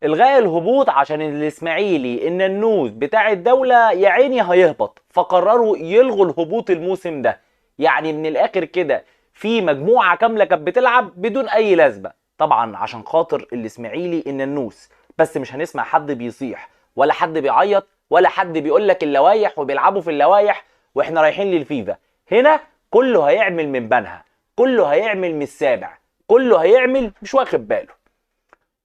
الغاء الهبوط عشان الاسماعيلي الننوذ بتاع الدولة يا عيني هيهبط، فقرروا يلغوا الهبوط الموسم ده. يعني من الاخر كده في مجموعة كاملة كانت بتلعب بدون اي لازمة، طبعا عشان خاطر الاسماعيلي الننوذ. بس مش هنسمع حد بيصيح ولا حد بيعيط ولا حد بيقول لك اللوايح وبيلعبوا في اللوايح واحنا رايحين للفيفا. هنا كله هيعمل من بنها، كله هيعمل من السابع، كله هيعمل مش واخد باله.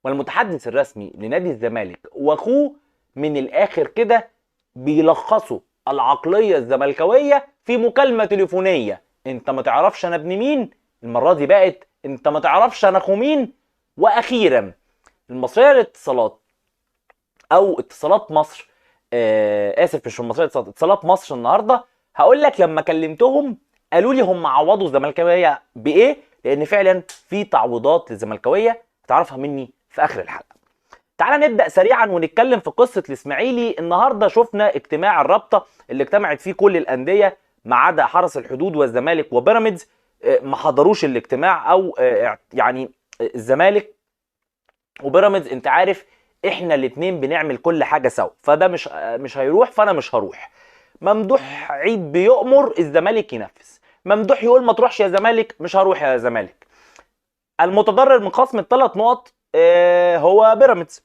والمتحدث الرسمي لنادي الزمالك واخوه من الاخر كده بيلخصوا العقليه الزملكاويه في مكالمه تليفونيه: انت ما تعرفش انا ابن مين. المره دي بقت انت ما تعرفش انا اخو مين. واخيرا المصريه للاتصالات او اتصالات مصر، اسف مش المصريه للاتصالات، اتصالات مصر النهارده هقول لك لما كلمتهم قالوا لي هم عوضوا الزملكاويه بايه، لان فعلا في تعويضات للزملكاويه هتعرفها مني في اخر الحلقه. تعال نبدا سريعا ونتكلم في قصه الاسماعيلي. النهارده شفنا اجتماع الرابطه اللي اجتمعت فيه كل الانديه ما عدا حرس الحدود والزمالك وبيراميدز. ما حضروش الاجتماع، او يعني الزمالك وبيراميدز انت عارف احنا الاتنين بنعمل كل حاجه سوا، فده مش هيروح، فانا مش هروح. ممدوح عيد بيؤمر الزمالك ينفذ، ممدوح يقول ما تروحش يا زمالك مش هروح يا زمالك. المتضرر من خصم الثلاث نقط هو بيراميدز.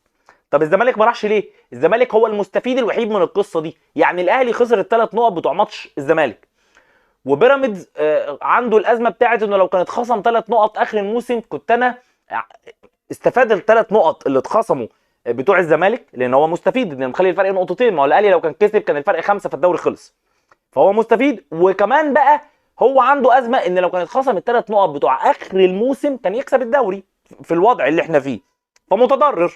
طب الزمالك ما راحش ليه؟ الزمالك هو المستفيد الوحيد من القصه دي. يعني الاهلي خسر الثلاث نقط بتوع ماتش الزمالك، وبيراميدز عنده الازمه بتاعت انه لو كانت خصم 3 نقط اخر الموسم كنت انا استفاد ال3 نقط اللي اتخصموا بتوع الزمالك، لان هو مستفيد ان مخلي الفرق نقطتين. ما هو الاهلي لو كان كسب كان الفرق 5 فالدوري خلص، فهو مستفيد. وكمان بقى هو عنده ازمه ان لو كان اتخصم ال3 نقط بتوع اخر الموسم كان يكسب الدوري في الوضع اللي احنا فيه، فمتضرر.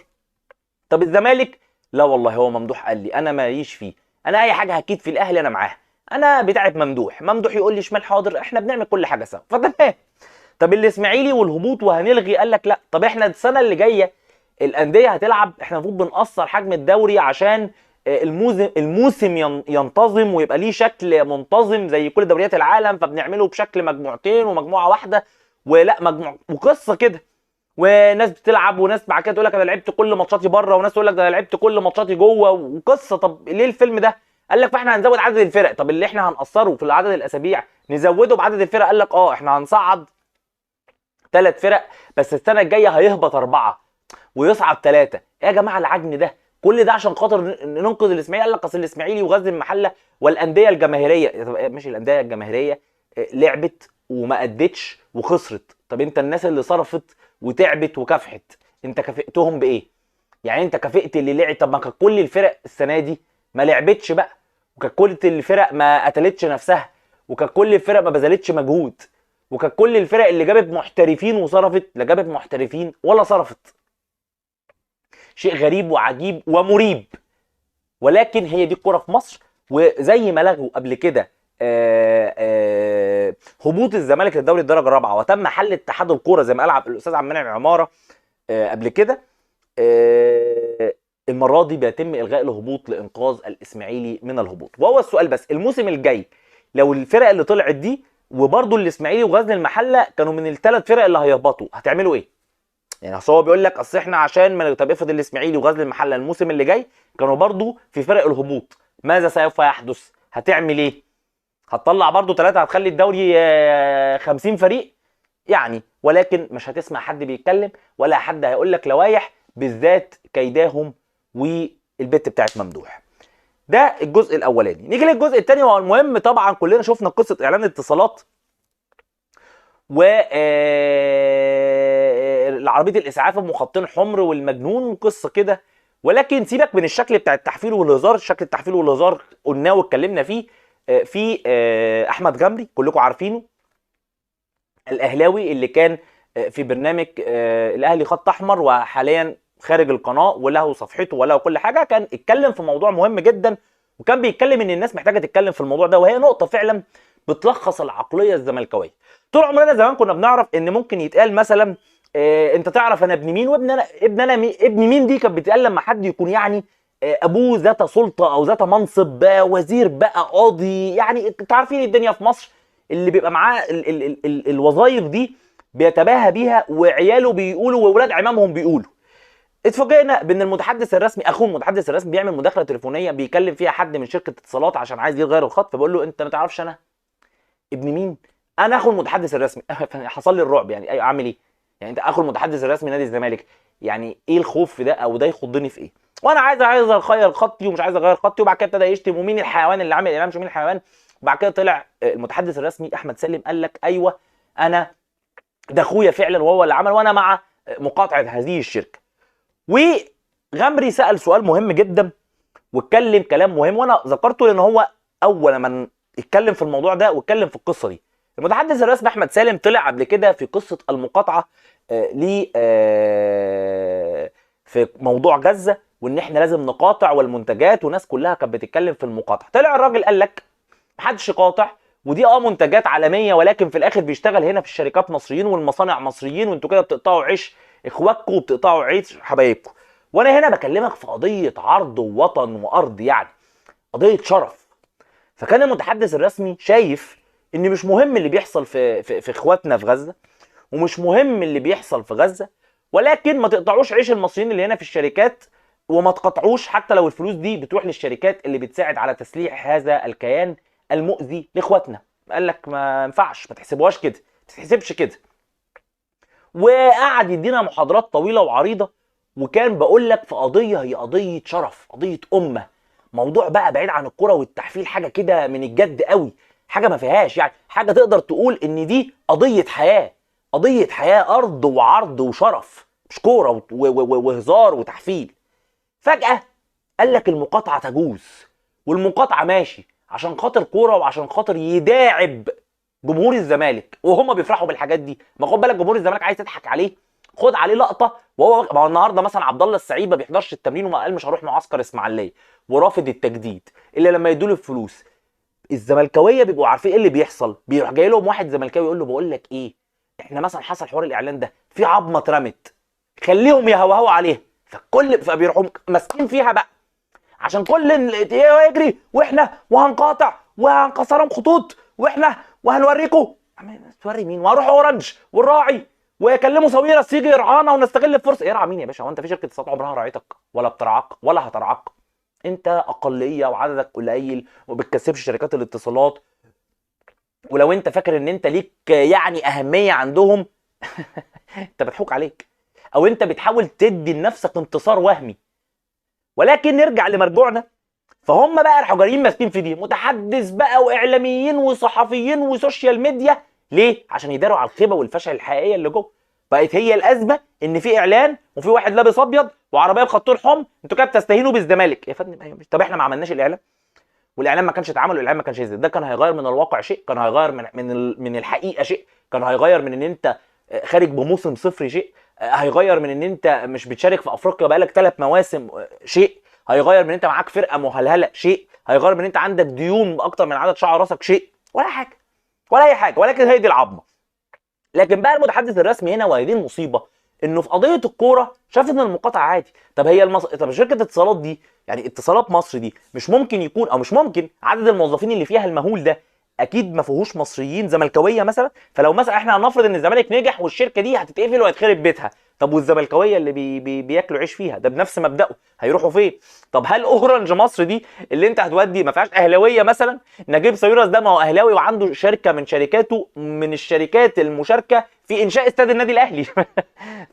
طب الزمالك لا والله، هو ممدوح قال لي انا ماليش فيه، انا اي حاجه هكيد في الاهلي انا معاها، انا بتاعت ممدوح، ممدوح يقول لي شمال حاضر، احنا بنعمل كل حاجه سوا فتمام. طب الاسماعيلي والهبوط وهنلغي، قال لك لا. طب احنا السنه اللي جايه الانديه هتلعب، احنا المفروض بنقصر حجم الدوري عشان الموسم ينتظم ويبقى ليه شكل منتظم زي كل دوريات العالم، فبنعمله بشكل مجموعتين ومجموعه واحده ولا مجموعه وقصه كده. وناس بتلعب وناس بعد كده تقول لك انا لعبت كل ماتشاتي بره، وناس تقول لك ده انا لعبت كل ماتشاتي جوه وقصه. طب ليه الفيلم ده؟ قال لك فاحنا هنزود عدد الفرق. طب اللي احنا هنقصره في عدد الاسابيع نزوده بعدد الفرق. قال لك احنا هنصعد 3 فرق بس السنه الجايه هيهبط 4 ويصعد 3. ايه يا جماعه العجن ده؟ كل ده عشان خاطر ننقذ الاسماعيلي. قال لك اصل الاسماعيلي وغزل المحله والانديه الجماهيريه. مش الانديه الجماهيريه لعبت وما ادتش وخسرت. طب انت الناس اللي صرفت وتعبت وكافحت انت كافئتهم بايه؟ يعني انت كافئت اللي لعب؟ طب ما كانت كل الفرق السنه دي ما لعبتش بقى، وكانت كل الفرق ما قتلتش نفسها، وكانت كل الفرق ما بذلتش مجهود، وكانت كل الفرق اللي جابت محترفين وصرفت لا جابت محترفين ولا صرفت. شيء غريب وعجيب ومريب، ولكن هي دي الكوره في مصر. وزي ما لغوا قبل كده هبوط الزمالك للدوري الدرجه الرابعه وتم حل اتحاد الكوره زي ما قال الاستاذ عبد المنعم عماره قبل كده، المره دي بيتم الغاء الهبوط لانقاذ الاسماعيلي من الهبوط. وهو السؤال بس الموسم الجاي لو الفرق اللي طلعت دي وبرده الاسماعيلي وغزل المحله كانوا من ال3 فرق اللي هيهبطوا هتعملوا ايه؟ يعني اصل هو بيقول لك اصل احنا عشان ما طب افرض الاسماعيلي وغزل المحله الموسم اللي جاي كانوا برضو في فرق الهبوط، ماذا سوف يحدث؟ هتعمل ايه؟ هتطلع برضو 3؟ هتخلي الدوري 50 فريق يعني؟ ولكن مش هتسمع حد بيتكلم ولا حد هيقول لك لوايح، بالذات كيداهم والبت بتاعت ممدوح. ده الجزء الاولاني. نيجي للجزء الثاني وهو المهم. طبعا كلنا شفنا قصه اعلان اتصالات و عربيه الاسعاف ام خطين حمر والمجنون قصه كده. ولكن سيبك من الشكل بتاع التحفيل والهزار، شكل التحفيل والهزار قلناه واتكلمنا فيه. في احمد غمري كلكم عارفينه، الاهلاوي اللي كان في برنامج الاهلي خط احمر وحاليا خارج القناه وله صفحته وله كل حاجه، كان اتكلم في موضوع مهم جدا، وكان بيتكلم ان الناس محتاجه تتكلم في الموضوع ده، وهي نقطه فعلا بتلخص العقليه الزملكاويه. طول عمرنا زمان كنا بنعرف ان ممكن يتقال مثلا انت تعرف انا ابن مين، وابن انا ابن مين. دي كانت بتتقال لما حد يكون يعني ابوه ذات سلطه او ذات منصب بقى، وزير بقى، قاضي، يعني انتوا عارفين الدنيا في مصر اللي بيبقى معاه الوظائف دي بيتباهى بيها وعياله بيقولوا واولاد عمامهم بيقولوا. اتفاجئنا بان المتحدث الرسمي، اخوه المتحدث الرسمي، بيعمل مداخله تليفونيه بيكلم فيها حد من شركه اتصالات عشان عايز يغير الخط، فبقول له انت ما تعرفش انا ابن مين؟ انا اخو المتحدث الرسمي. حصل لي الرعب، يعني ايوه اعمل ايه؟ يعني انت اخو المتحدث الرسمي نادي الزمالك، يعني ايه الخوف في ده؟ او ده يخضني في ايه؟ وانا عايز اغير خطي ومش عايز اغير خطي، وبعد كده ابتدى يشتم ومين الحيوان اللي عامل اعلان، مش مين الحيوان. وبعد كده طلع المتحدث الرسمي احمد سالم قال لك ايوه انا ده اخويا فعلا وهو اللي عمل، وانا مع مقاطعه هذه الشركه. وغمري سال سؤال مهم جدا واتكلم كلام مهم، وانا ذكرته لان هو اول من اتكلم في الموضوع ده واتكلم في القصه دي. المتحدث الرسمي احمد سالم طلع قبل كده في قصه المقاطعه في موضوع غزه، وان احنا لازم نقاطع والمنتجات، والناس كلها كانت بتتكلم في المقاطعه. طلع الراجل قال لك محدش يقاطع، ودي منتجات عالميه، ولكن في الاخر بيشتغل هنا في الشركات مصريين والمصانع مصريين، وانتوا كده بتقطعوا عيش اخواتكم وبتقطعوا عيش حبايبكم. وانا هنا بكلمك في قضيه عرض ووطن وارض، يعني قضيه شرف. فكان المتحدث الرسمي شايف ان مش مهم اللي بيحصل في اخواتنا في غزه، ومش مهم اللي بيحصل في غزه، ولكن ما تقطعوش عيش المصريين اللي هنا في الشركات، وما تقطعوش حتى لو الفلوس دي بتروح للشركات اللي بتساعد على تسليح هذا الكيان المؤذي لاخواتنا. قال لك ما ينفعش، ما تحسبوهاش كده، ما تتحسبش كده. وقعد يدينا محاضرات طويله وعريضه، وكان بقول لك في قضيه هي قضيه شرف، قضيه امه، موضوع بقى بعيد عن الكره والتحفيل، حاجه كده من الجد قوي، حاجه ما فيهاش يعني حاجه تقدر تقول ان دي قضيه حياه، قضيه حياه، ارض وعرض وشرف، مش كوره وهزار وتحفيل. فجاه قال لك المقاطعه تجوز، والمقاطعه ماشي عشان خاطر كوره وعشان خاطر يداعب جمهور الزمالك، وهم بيفرحوا بالحاجات دي. ما خد بالك جمهور الزمالك عايز تضحك عليه، خد عليه لقطه وهو ما هو النهارده مثلا عبد الله السعيد ما بيحضرش التمرين وما قال مش هروح معسكر اسماعيليه ورافض التجديد الا لما يدوا له الفلوس. الزملكاويه بيبقوا عارفين ايه اللي بيحصل، بيروح جاي لهم واحد زملكاوي يقول له بقول لك ايه، احنا مثلا حصل حوار الاعلان ده، في عظمه اترمت، خليهم يهوهوا عليها، فبيروحوا ماسكين فيها بقى عشان كل يجري، واحنا وهنقاطع وهنكسرهم خطوط، واحنا وهنوريكم. توري مين؟ وهروح اورنج والراعي ويكلموا ساويرس يجي يرعانا ونستغل الفرصه. يرعى مين يا باشا؟ هو انت في شركه اتصالات عمرها رعيتك ولا بترعاك ولا هترعاك؟ انت اقليه وعددك قليل وما بتكسبش شركات الاتصالات، ولو انت فاكر ان انت ليك يعني اهميه عندهم انت بتحوك عليك، او انت بتحاول تدي لنفسك انتصار وهمي. ولكن نرجع لمرجوعنا، فهم بقى راحوا جايين ماسكين في دي متحدث بقى واعلاميين وصحفيين وسوشيال ميديا. ليه؟ عشان يداروا على الخيبه والفشل الحقيقيه اللي جوه. بقت هي الازمه ان في اعلان وفي واحد لابس ابيض وعربيه بخطين حمر، انتوا كده بتستهينوا بالزمالك يا فندم. طب احنا ما عملناش الاعلان، والاعلان ما كانش اتعمل، والاعلان ما كانش يزيد، ده كان هيغير من الواقع شيء، كان هيغير من الحقيقه شيء، كان هيغير من ان انت خارج بموسم صفري شيء، هيغير من ان انت مش بتشارك في افريقيا بقالك 3 مواسم شيء، هيغير من ان انت معاك فرقه مهلهله شيء، هيغير من ان انت عندك ديون اكتر من عدد شعر راسك شيء، ولا حاجه ولا اي حاجه. ولكن هي دي العظمه. لكن بقى المتحدث الرسمي هنا وهي دي المصيبه، انه في قضيه الكوره شاف ان المقاطعه عادي. طب هي طب شركه اتصالات دي، يعني اتصالات مصر دي، مش ممكن يكون او مش ممكن عدد الموظفين اللي فيها المهول ده اكيد ما فيهوش مصريين زملكاويه مثلا. فلو مثلا احنا هنفرض ان الزمالك نجح والشركه دي هتتقفل وهيتخرب بيتها، طب والزملكاويه اللي بياكلوا عيش فيها ده بنفس مبدأه هيروحوا فين؟ طب هل اورنج مصر دي اللي انت هتودي ما فيهاش اهلاويه مثلا؟ نجيب ساويرس ده ما هو اهلاوي وعنده شركه من شركاته من الشركات المشاركه في انشاء استاد النادي الاهلي.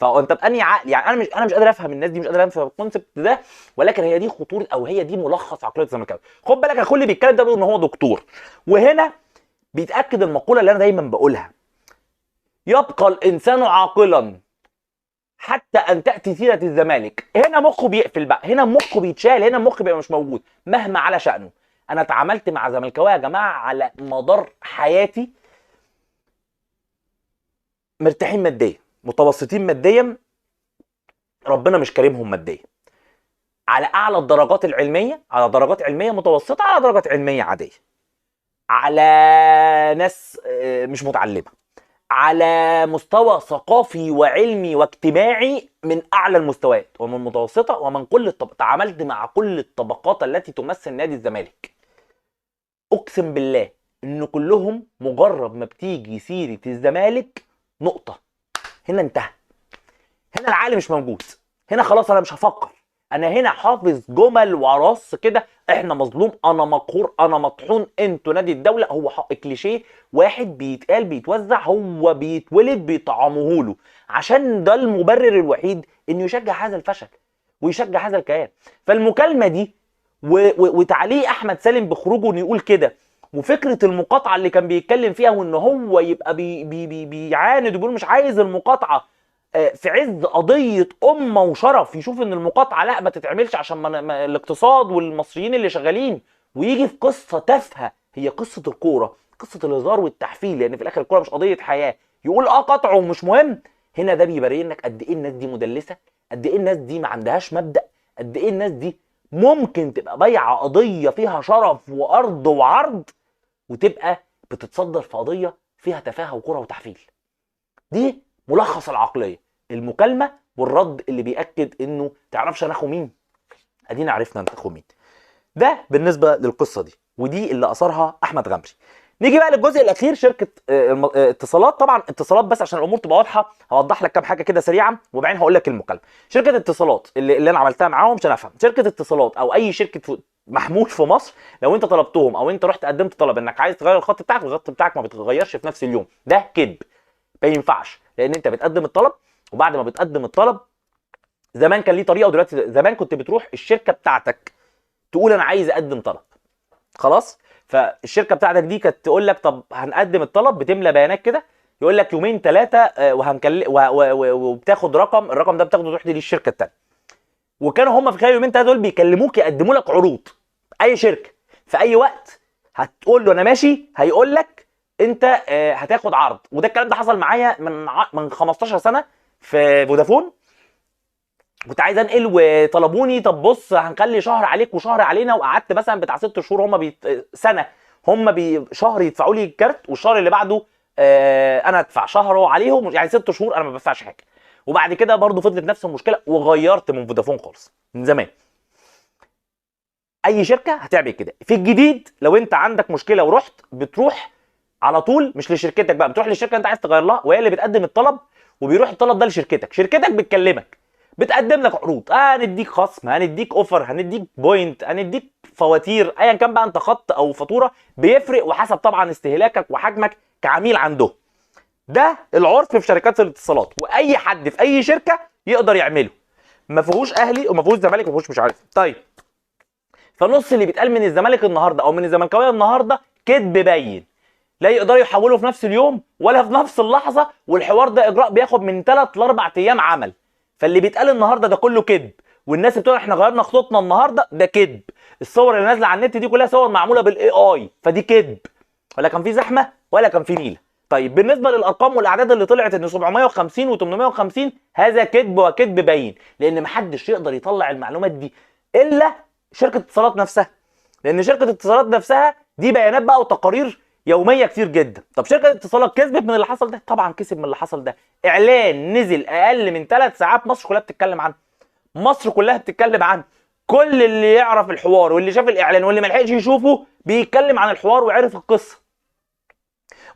فانت بأني عقل؟ يعني انا مش قادر افهم الناس دي، مش قادر افهم الكونسبت ده. ولكن هي دي خطوره، او هي دي ملخص عقليه الزملكاوي. خد بالك اخو اللي بيتكلم ده بيقول ان هو دكتور، وهنا بيتاكد المقوله اللي انا دايما بقولها: يبقى الانسان عاقلا حتى ان تاتي سيره الزمالك. هنا مخه بيقفل بقى، هنا مخه بيتشال، هنا مخه بيبقى مش موجود مهما على شانه. انا اتعاملت مع زملكاويه يا جماعه على مدار حياتي مرتاحين ماديا، متوسطين ماديا، ربنا مش كريمهم ماديا، على اعلى الدرجات العلميه، على درجات علميه متوسطه، على درجات علميه عاديه، على ناس مش متعلمه، على مستوى ثقافي وعلمي واجتماعي من اعلى المستويات ومن متوسطه ومن كل تعاملت مع كل الطبقات التي تمثل نادي الزمالك. اقسم بالله ان كلهم مجرد ما بتيجي سيره الزمالك نقطه، هنا انتهى، هنا العقل مش موجود، هنا خلاص انا مش هفكر، انا هنا حافظ جمل ورص كده: احنا مظلوم، انا مقهور، انا مطحون، انتوا نادي الدوله. هو كليشيه واحد بيتقال بيتوزع، هو بيتولد بيطعموه له، عشان ده المبرر الوحيد انه يشجع هذا الفشل ويشجع هذا الكيان. فالمكالمه دي وتعليق احمد سالم بخروجه انه يقول كده، وفكره المقاطعه اللي كان بيتكلم فيها، وان هو يبقى بيعاند وبيقول مش عايز المقاطعه في عز قضيه امه وشرف، يشوف ان المقاطعه لا ما تتعملش عشان ما الاقتصاد والمصريين اللي شغالين، ويجي في قصه تافهه هي قصه الكوره، قصه الهزار والتحفيل، لان في الاخر الكوره مش قضيه حياه، يقول قطعه ومش مهم. هنا ده بيبين لك قد ايه الناس دي مدلسه، قد ايه الناس دي ما عندهاش مبدا، قد ايه الناس دي ممكن تبقى بايعه قضيه فيها شرف وارض وعرض، وتبقى بتتصدر في قضيه فيها تفاهه وكره وتحفيل. دي ملخص العقليه، المكالمه والرد اللي بياكد انه تعرفش انا اخو مين، ادينا عرفنا انت اخو مين. ده بالنسبه للقصه دي، ودي اللي اثرها احمد غمري. نيجي بقى للجزء الاخير، شركه اتصالات. طبعا اتصالات بس عشان الامور تبقى واضحه هوضح لك كام حاجه كده سريعا وبعدين هقول لك المكالمه. شركه اتصالات اللي انا عملتها معاهم عشان افهم، شركه اتصالات او اي شركه محمول في مصر، لو انت طلبتهم او انت رحت قدمت طلب انك عايز تغير الخط بتاعك، الخط بتاعك ما بيتغيرش في نفس اليوم، ده كذب، ما ينفعش. لان انت بتقدم الطلب، وبعد ما بتقدم الطلب، زمان كان ليه طريقه ودلوقتي زمان كنت بتروح الشركه بتاعتك تقول انا عايز اقدم طلب، خلاص. فالشركه بتاعتك دي كانت تقول لك طب هنقدم الطلب، بتملى بيانات كده، يقول لك يومين ثلاثه وهنكلم وبتاخد رقم، الرقم ده بتاخده تروح للشركه الثانيه. وكانوا هم في خلال يومين ثلاثه دول بيكلموك يقدموا لك عروض. اي شركه في اي وقت هتقول له انا ماشي، هيقول لك انت هتاخد عرض. وده الكلام ده حصل معايا من 15 سنه في فودافون. كنت عايز انقل وطلبوني طب بص هنخلي شهر عليك وشهر علينا، وقعدت مثلا بتاع 6 شهور، هم سنه، هم شهر يدفعوا لي الكارت، والشهر اللي بعده انا ادفع شهر عليهم، يعني 6 شهور انا ما بدفعش حاجه. وبعد كده برضو فضلت نفس المشكله وغيرت من فودافون خالص من زمان. اي شركه هتعمل كده. في الجديد لو انت عندك مشكله ورحت، بتروح على طول مش لشركتك بقى، بتروح للشركه انت عايز تغير لها، وهي اللي بتقدم الطلب، وبيروح الطلب ده لشركتك، شركتك بتكلمك بتقدم لك عروض، هنديك خصم، هنديك اوفر، هنديك بوينت، هنديك فواتير، ايا كان بقى انت خط او فاتوره، بيفرق وحسب طبعا استهلاكك وحجمك كعميل عندهم. ده العرف في شركات الاتصالات، واي حد في اي شركه يقدر يعمله، ما فيهوش اهلي وما فيهوش زمالك وما فيهوش مش عارف. طيب، فالنص اللي بيتقال من الزمالك النهارده او من الزملكاويه النهارده كذب باين، لا يقدروا يحولوا في نفس اليوم ولا في نفس اللحظه، والحوار ده اجراء بياخد من 3 ل 4 ايام عمل. فاللي بيتقال النهارده ده كله كذب، والناس بتقول احنا غيرنا خطوطنا النهارده، ده كذب. الصور اللي نازله على النت دي كلها صور معموله بالاي اي، فدي كذب، ولا كان في زحمه ولا كان في نيله. طيب بالنسبه للارقام والاعداد اللي طلعت ان 750 و850، هذا كذب وكذب باين، لان محدش يقدر يطلع المعلومات دي الا شركه اتصالات نفسها، لان شركه اتصالات نفسها دي بيانات بقى وتقارير يوميه كتير جدا. طب شركه اتصالات كسبت من اللي حصل ده؟ طبعا كسب من اللي حصل ده. اعلان نزل اقل من 3 ساعات مصر كلها بتتكلم عنه، مصر كلها بتتكلم عنه، كل اللي يعرف الحوار واللي شاف الاعلان واللي ما لحقش يشوفه بيتكلم عن الحوار وعرف القصه.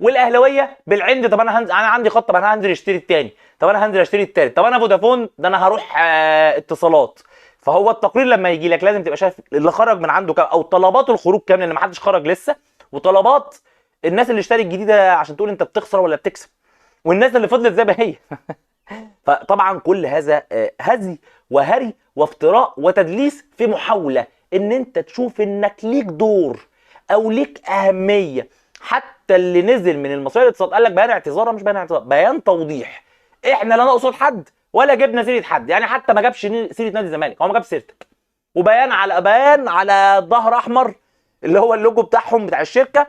والاهلاويه بالعند، طب انا عندي خط، طب انا هنزل اشتري الثاني، طب انا هنزل اشتري الثالث، طب انا فودافون ده انا هروح اتصالات. فهو التقرير لما يجي لك لازم تبقى شايف اللي خرج من عنده كام، او طلبات الخروج كام، لان ما حدش خرج لسه، وطلبات الناس اللي اشترت جديده عشان تقول انت بتخسر ولا بتكسب، والناس اللي فضلت زي ما هي. فطبعا كل هذا هزي وهري وافتراء وتدليس في محاوله ان انت تشوف انك ليك دور او ليك اهميه. حتى اللي نزل من المصريه للاتصالات قال لك بيان اعتذار، مش بيان اعتذار، بيان توضيح. احنا لا نقصد حد ولا جبنا سيره حد، يعني حتى ما جابش سيره نادي الزمالك، هو ما جاب سيرتك، وبيان على ظهر احمر اللي هو اللوجو بتاعهم بتاع الشركه،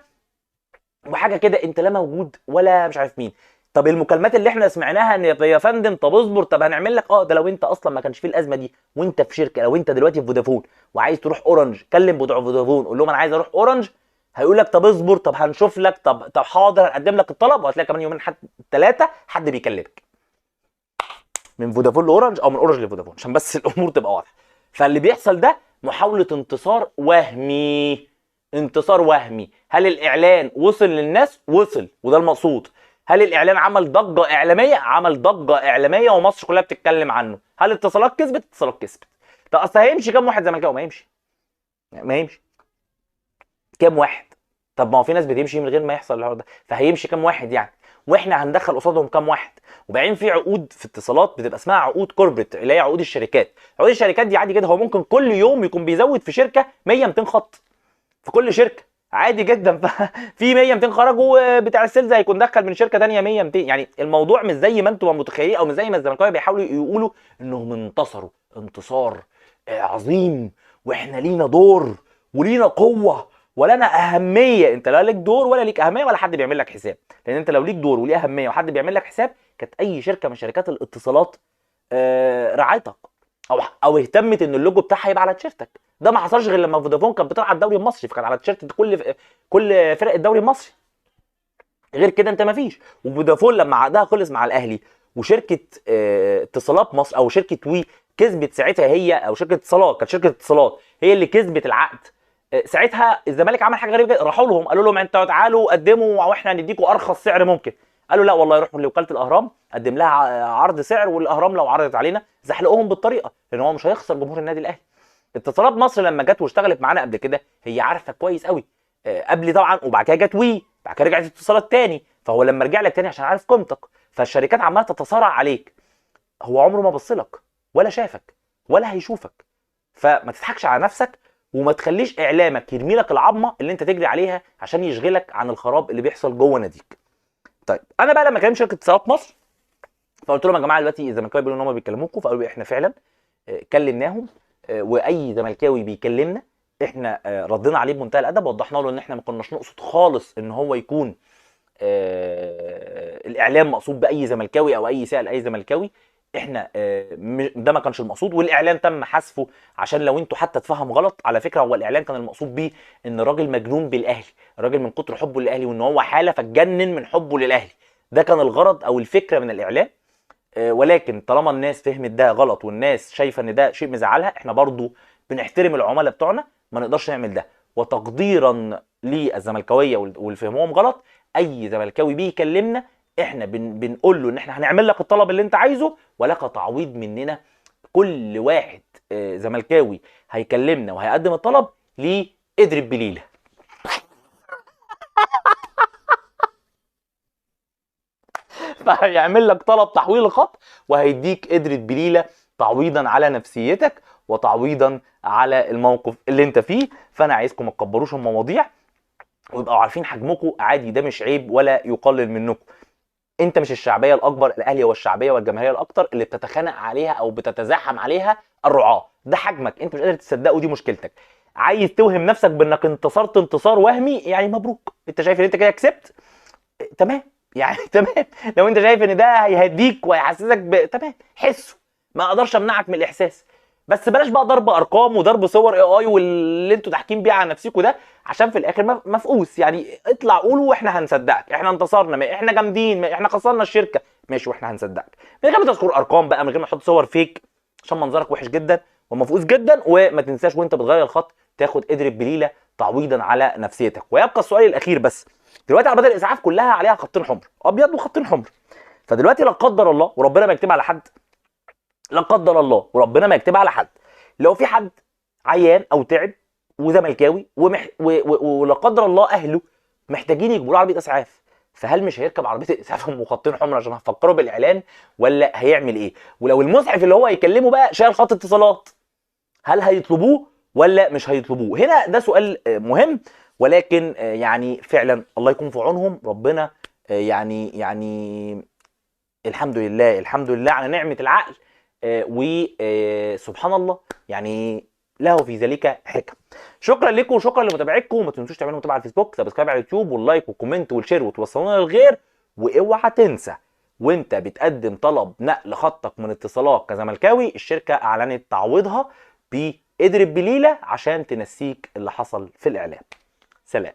وحاجه كده انت لا موجود ولا مش عارف مين. طب المكالمات اللي احنا سمعناها ان يا فندم طب اصبر، طب هنعمل لك ده لو انت اصلا ما كانش فيه الازمه دي وانت في شركه، لو انت دلوقتي في فودافون وعايز تروح اورنج، كلم بتوع فودافون قول لهم انا عايز اروح اورنج، هيقول لك طب اصبر، طب هنشوف لك، طب حاضر هنقدم لك الطلب، وهتلاقي كمان يومين 3 حد بيكلمك من فودافون لاورنج او من اورنج لفودافون، عشان بس الامور تبقى واضحه. فاللي بيحصل ده محاوله انتصار وهمي، انتصار وهمي. هل الاعلان وصل للناس؟ وصل، وده المقصود. هل الاعلان عمل ضجه اعلاميه؟ عمل ضجه اعلاميه ومصر كلها بتتكلم عنه. هل اتصالات كسبت؟ اتصالات كسبت. طب اصل هيمشي كام واحد زملكاوي؟ ما يمشي، ما يمشي كام واحد؟ طب ما هو في ناس بتمشي من غير ما يحصل الحوار ده، فهيمشي كام واحد يعني؟ واحنا هندخل قصادهم كام واحد؟ وبعدين في عقود في اتصالات بتبقى اسمها عقود كوربريت، اللي هي عقود الشركات. عقود الشركات دي عادي جدا، هو ممكن كل يوم يكون بيزود في شركه 100 200 خط في كل شركه، عادي جدا. في 100 200 خرجوا، بتاع السيلز هيكون دخل من شركه ثانيه 100 200. يعني الموضوع مش زي ما انتم متخيلين، او مش زي ما الزملكاويه بيحاولوا يقولوا انهم انتصروا انتصار عظيم واحنا لينا دور ولينا قوه ولنا اهميه. انت لا ليك دور ولا ليك اهميه ولا حد بيعمل لك حساب، لان انت لو ليك دور وليه اهميه وحد بيعمل لك حساب كانت اي شركه من شركات الاتصالات رعايتك او اهتمت ان اللوجو بتاعها يبقى على تيشيرتك. ده ما حصلش غير لما فودافون كانت بتلعب الدوري المصري، فكان على تيشيرت كل فرق الدوري المصري. غير كده انت ما فيش. وفودافون لما عقدها خلص مع الاهلي وشركه اتصالات مصر او شركه وي كسبت ساعتها، هي او شركه اتصالات، كانت شركه اتصالات هي اللي كسبت العقد. ساعتها الزمالك عمل حاجه غريبه جدا، راحوا لهم قالوا لهم انتوا تعالوا قدموا واحنا هنديكم ارخص سعر ممكن. قالوا لا والله، يروحوا لوكاله الاهرام قدم لها عرض سعر، والاهرام لو عرضت علينا زحلقوهم بالطريقه، لان هو مش هيخسر جمهور النادي الاهلي. اتصالات مصر لما جت واشتغلت معانا قبل كده هي عارفه كويس قوي قبل طبعا، وبعد كده جت وي، بعد كده رجعت اتصالات تاني، فهو لما رجع لك تاني عشان عارف قيمتك. فالشركات عماله تتصارع عليك، هو عمره ما بص لك ولا شافك ولا هيشوفك. فما تضحكش على نفسك، وما تخليش اعلامك يرمي لك العظمه اللي انت تجري عليها عشان يشغلك عن الخراب اللي بيحصل جوه ناديك. طيب انا بقى لما كلمت شركه اتصالات مصر فقلت لهم يا جماعه دلوقتي الزملكاويه بيقولوا ان هم بيكلموكم، فقالوا لي احنا فعلا كلمناهم، واي زملكاوي بيكلمنا احنا ردينا عليه بمنتهى الادب، وضحنا له ان احنا ما كناش نقصد خالص ان هو يكون الاعلام مقصود باي زملكاوي او اي سائل اي زملكاوي. احنا ده ما كانش المقصود، والاعلان تم حذفه عشان لو انتوا حتى اتفهم غلط. على فكره هو الاعلان كان المقصود بيه ان الراجل مجنون بالاهلي، الراجل من كتر حبه للاهلي وان هو حاله فاتجنن من حبه للاهلي. ده كان الغرض او الفكره من الاعلان. ولكن طالما الناس فهمت ده غلط والناس شايفه ان ده شيء مزعلها، احنا برضو بنحترم العملاء بتوعنا، ما نقدرش نعمل ده. وتقديرا للزملكاويه واللي فهموهم غلط، اي زملكاوي بيكلمنا احنا بنقول له ان احنا هنعمل لك الطلب اللي انت عايزه ولك تعويض مننا. كل واحد زملكاوي هيكلمنا وهيقدم الطلب ليه اضرب بليله. فهيعمل لك طلب تحويل الخط وهيديك قدرة بليلة تعويضا على نفسيتك وتعويضا على الموقف اللي انت فيه. فانا عايزكم ما تكبروش المواضيع ويبقوا عارفين حجمكم عادي، ده مش عيب ولا يقلل منكم. انت مش الشعبيه الاكبر، الاهلي هو الشعبيه والجماهيريه الاكتر اللي بتتخانق عليها او بتتزاحم عليها الرعاه. ده حجمك، انت مش قادر تصدقه، دي مشكلتك. عايز توهم نفسك بانك انتصرت انتصار وهمي، يعني مبروك، انت شايف ان انت كده كسبت، تمام يعني تمام. لو انت شايف ان ده هيهديك وهيحسسك تمام، حسه، ما اقدرش امنعك من الاحساس. بس بلاش بقى ضرب ارقام وضرب صور اي واللي انتوا تحكيم بيه على نفسكم ده، عشان في الاخر مفقوس. يعني اطلع قولوا واحنا هنصدقك، احنا انتصرنا، احنا جامدين، احنا خسرنا الشركه، ماشي واحنا هنصدقك، من غير ما تذكر ارقام بقى، من غير ما تحط صور فيك، عشان منظرك وحش جدا ومفقوس جدا. وما تنساش وانت بتغير الخط تاخد قدر بليله تعويضا على نفسيتك. ويبقى السؤال الاخير بس، دلوقتي عربيات الاسعاف كلها عليها خطين حمر، ابيض وخطين حمر. فدلوقتي لا قدر الله وربنا ما يكتبها على حد، لا قدر الله وربنا ما يكتبها على حد، لو في حد عيان او تعب وزملكاوي ولا قدر الله اهله محتاجين يجيبوا له عربيه اسعاف، فهل مش هيركب عربيه الاسعاف ام خطين حمر عشان هفكره بالاعلان، ولا هيعمل ايه؟ ولو المسعف اللي هو هيكلمه بقى شايل خط اتصالات، هل هيطلبوه ولا مش هيطلبوه؟ هنا ده سؤال مهم. ولكن يعني فعلا الله يكون في عونهم، ربنا يعني الحمد لله الحمد لله على نعمة العقل، وسبحان الله يعني له في ذلك حكم. شكرا لكم وشكرا لمتابعتكم، وما تنسوش تعملوا متابعه على الفيسبوك، سبسكرايب على اليوتيوب، واللايك والكومنت والشير وتوصلونا للغير. واوعى تنسى وانت بتقدم طلب نقل خطك من اتصالات كزملكاوي، الشركه اعلنت تعويضها بقدر بليله عشان تنسيك اللي حصل في الاعلام. سلام.